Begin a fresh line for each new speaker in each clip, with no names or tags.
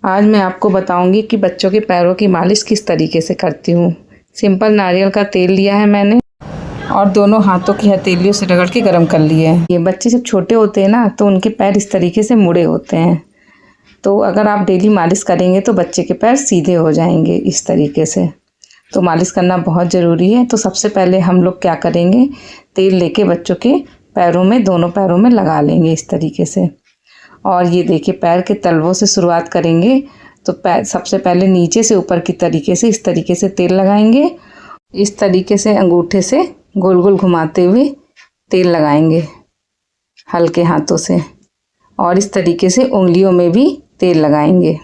आज मैं आपको बताऊंगी कि बच्चों के पैरों की मालिश किस तरीके से करती हूँ। सिंपल नारियल का तेल लिया है मैंने और दोनों हाथों की हथेलियों से रगड़ के गर्म कर लिया है। ये बच्चे जब छोटे होते हैं ना तो उनके पैर इस तरीके से मुड़े होते हैं, तो अगर आप डेली मालिश करेंगे तो बच्चे के पैर सीधे हो जाएंगे इस तरीके से। तो मालिश करना बहुत ज़रूरी है। तो सबसे पहले हम लोग क्या करेंगे, तेल लेके बच्चों के पैरों में, दोनों पैरों में लगा लेंगे इस तरीके से। और ये देखिए पैर के तलवों से शुरुआत करेंगे। तो पैर सबसे पहले नीचे से ऊपर की तरीके से इस तरीके से तेल लगाएंगे। इस तरीके से अंगूठे से गोल गोल घुमाते हुए तेल लगाएंगे हल्के हाथों से, और इस तरीके से उंगलियों में भी तेल लगाएंगे।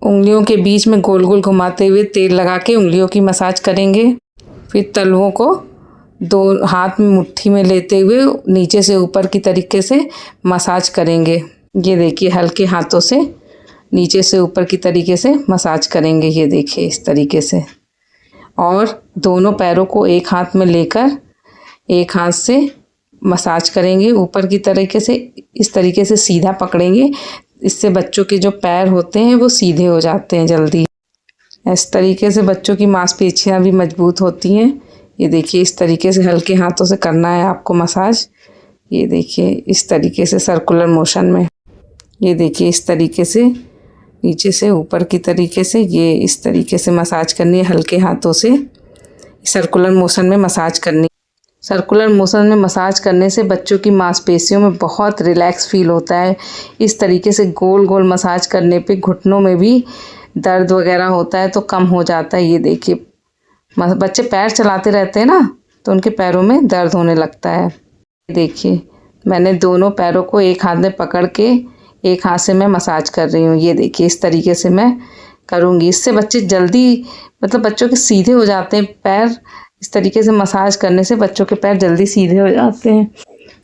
उंगलियों के बीच में गोल गोल घुमाते हुए तेल लगा के उंगलियों की मसाज करेंगे। फिर तलवों को दो हाथ में मुट्ठी में लेते हुए नीचे से ऊपर की तरीके से मसाज करेंगे। ये देखिए हल्के हाथों से नीचे से ऊपर की तरीके से मसाज करेंगे। ये देखिए इस तरीके से। और दोनों पैरों को एक हाथ में लेकर एक हाथ से मसाज करेंगे ऊपर की तरीके से, इस तरीके से सीधा पकड़ेंगे। इससे बच्चों के जो पैर होते हैं वो सीधे हो जाते हैं जल्दी। इस तरीके से बच्चों की मांसपेशियां भी मजबूत होती हैं। ये देखिए इस तरीके से हल्के हाथों से करना है आपको मसाज। ये देखिए इस तरीके से सर्कुलर मोशन में। ये देखिए इस तरीके से नीचे से ऊपर की तरीके से ये इस तरीके से मसाज करनी है हल्के हाथों से। सर्कुलर मोशन में मसाज करनी। सर्कुलर मोशन में मसाज करने से बच्चों की मांसपेशियों में बहुत रिलैक्स फील होता है। इस तरीके से गोल गोल मसाज करने पे घुटनों में भी दर्द वगैरह होता है तो कम हो जाता है। ये देखिए बच्चे पैर चलाते रहते हैं ना तो उनके पैरों में दर्द होने लगता है। देखिए मैंने दोनों पैरों को एक हाथ में पकड़ के एक हाथ से मैं मसाज कर रही हूँ। ये देखिए इस तरीके से मैं करूँगी। इससे बच्चे जल्दी, मतलब बच्चों के सीधे हो जाते हैं पैर। इस तरीके से मसाज करने से बच्चों के पैर जल्दी सीधे हो जाते हैं।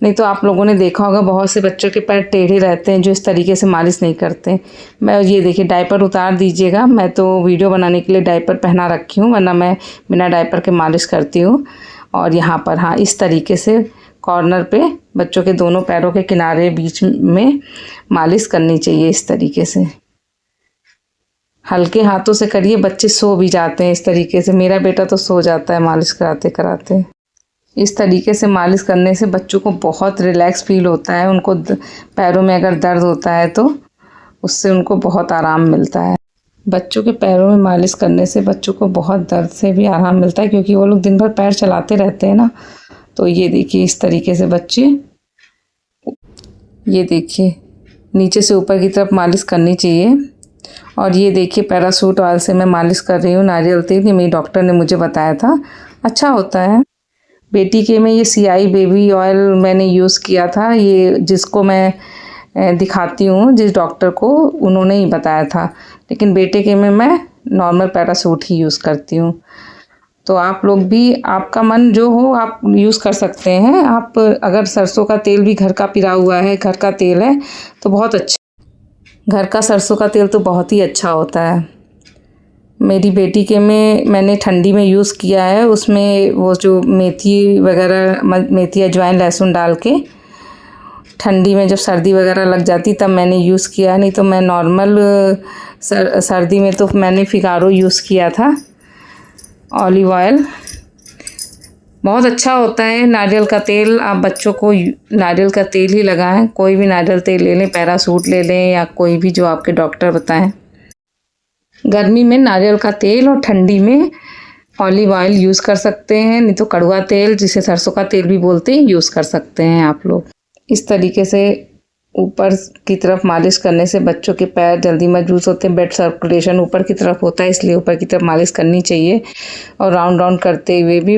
नहीं तो आप लोगों ने देखा होगा बहुत से बच्चों के पैर टेढ़े रहते हैं जो इस तरीके से मालिश नहीं करते। मैं ये देखिए डायपर उतार दीजिएगा। मैं तो वीडियो बनाने के लिए डायपर पहना रखी हूँ, वरना मैं बिना डायपर के मालिश करती हूँ। और यहाँ पर हाँ इस तरीके से कॉर्नर पे बच्चों के दोनों पैरों के किनारे बीच में मालिश करनी चाहिए। इस तरीके से हल्के हाथों से करिए। बच्चे सो भी जाते हैं इस तरीके से। मेरा बेटा तो सो जाता है मालिश कराते कराते। इस तरीके से मालिश करने से बच्चों को बहुत रिलैक्स फील होता है। उनको पैरों में अगर दर्द होता है तो उससे उनको बहुत आराम मिलता है। बच्चों के पैरों में मालिश करने से बच्चों को बहुत दर्द से भी आराम मिलता है, क्योंकि वो लोग दिन भर पैर चलाते रहते हैं ना। तो ये देखिए इस तरीके से बच्चे, ये देखिए नीचे से ऊपर की तरफ मालिश करनी चाहिए। और ये देखिए पैराशूट ऑयल से मैं मालिश कर रही हूँ, नारियल तेल। ये मेरी डॉक्टर ने मुझे बताया था, अच्छा होता है। बेटी के में ये CI बेबी ऑयल मैंने यूज़ किया था। ये जिसको मैं दिखाती हूँ, जिस डॉक्टर को, उन्होंने ही बताया था। लेकिन बेटे के में मैं नॉर्मल पैराशूट ही यूज़ करती हूँ। तो आप लोग भी, आपका मन जो हो आप यूज़ कर सकते हैं। आप अगर सरसों का तेल भी घर का पिरा हुआ है, घर का तेल है तो बहुत अच्छा। घर का सरसों का तेल तो बहुत ही अच्छा होता है। मेरी बेटी के में मैंने ठंडी में यूज़ किया है। उसमें वो जो मेथी वगैरह, मेथी अजवाइन लहसुन डाल के ठंडी में जब सर्दी वगैरह लग जाती तब मैंने यूज़ किया। नहीं तो मैं नॉर्मल सर्दी में तो मैंने फिगारो यूज़ किया था। ऑलिव ऑयल बहुत अच्छा होता है। नारियल का तेल, आप बच्चों को नारियल का तेल ही लगाएं। कोई भी नारियल तेल ले लें, पैराशूट ले लें या कोई भी जो आपके डॉक्टर बताएं। गर्मी में नारियल का तेल और ठंडी में ऑलिव ऑयल यूज़ कर सकते हैं। नहीं तो कड़वा तेल, जिसे सरसों का तेल भी बोलते हैं, यूज़ कर सकते हैं आप लोग। इस तरीके से ऊपर की तरफ मालिश करने से बच्चों के पैर जल्दी मजबूत होते हैं। ब्लड सर्कुलेशन ऊपर की तरफ होता है, इसलिए ऊपर की तरफ मालिश करनी चाहिए। और राउंड राउंड करते हुए भी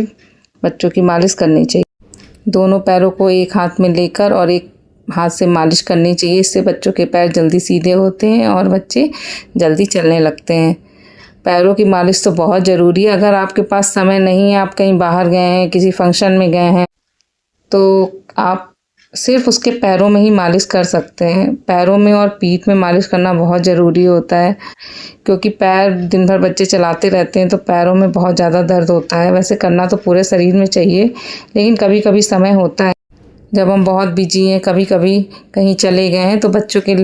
बच्चों की मालिश करनी चाहिए। दोनों पैरों को एक हाथ में लेकर और एक हाथ से मालिश करनी चाहिए। इससे बच्चों के पैर जल्दी सीधे होते हैं और बच्चे जल्दी चलने लगते हैं। पैरों की मालिश तो बहुत ज़रूरी है। अगर आपके पास समय नहीं है, आप कहीं बाहर गए हैं, किसी फंक्शन में गए हैं, तो आप सिर्फ उसके पैरों में ही मालिश कर सकते हैं। पैरों में और पीठ में मालिश करना बहुत ज़रूरी होता है, क्योंकि पैर दिन भर बच्चे चलाते रहते हैं तो पैरों में बहुत ज़्यादा दर्द होता है। वैसे करना तो पूरे शरीर में चाहिए, लेकिन कभी कभी समय होता है जब हम बहुत बिजी हैं, कभी कभी कहीं चले गए हैं, तो बच्चों के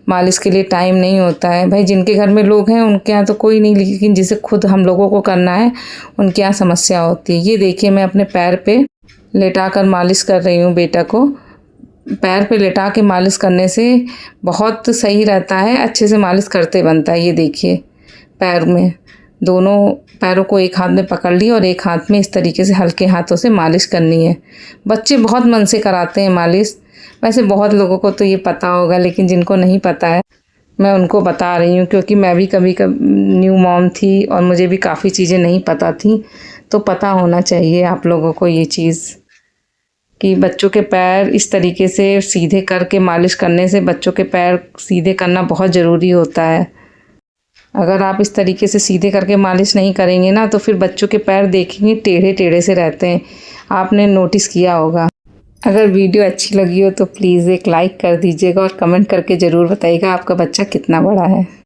मालिश के लिए टाइम नहीं होता है। भाई जिनके घर में लोग हैं उनके यहाँ तो कोई नहीं, लेकिन जिसे खुद हम लोगों को करना है उनके यहाँ समस्या होती है। ये देखिए मैं अपने पैर पे लेटा कर मालिश कर रही हूँ बेटा को। पैर पे लेटा के मालिश करने से बहुत सही रहता है, अच्छे से मालिश करते बनता है। ये देखिए पैर में, दोनों पैरों को एक हाथ में पकड़ लिया और एक हाथ में इस तरीके से हल्के हाथों से मालिश करनी है। बच्चे बहुत मन से कराते हैं मालिश। वैसे बहुत लोगों को तो ये पता होगा, लेकिन जिनको नहीं पता है मैं उनको बता रही हूँ, क्योंकि मैं भी कभी न्यू मॉम थी और मुझे भी काफ़ी चीज़ें नहीं पता थी। तो पता होना चाहिए आप लोगों को ये चीज़ कि बच्चों के पैर इस तरीके से सीधे करके मालिश करने से बच्चों के पैर सीधे करना बहुत ज़रूरी होता है। अगर आप इस तरीके से सीधे करके मालिश नहीं करेंगे ना, तो फिर बच्चों के पैर देखेंगे टेढ़े टेढ़े से रहते हैं। आपने नोटिस किया होगा। अगर वीडियो अच्छी लगी हो तो प्लीज़ एक लाइक कर दीजिएगा और कमेंट करके ज़रूर बताइएगा आपका बच्चा कितना बड़ा है।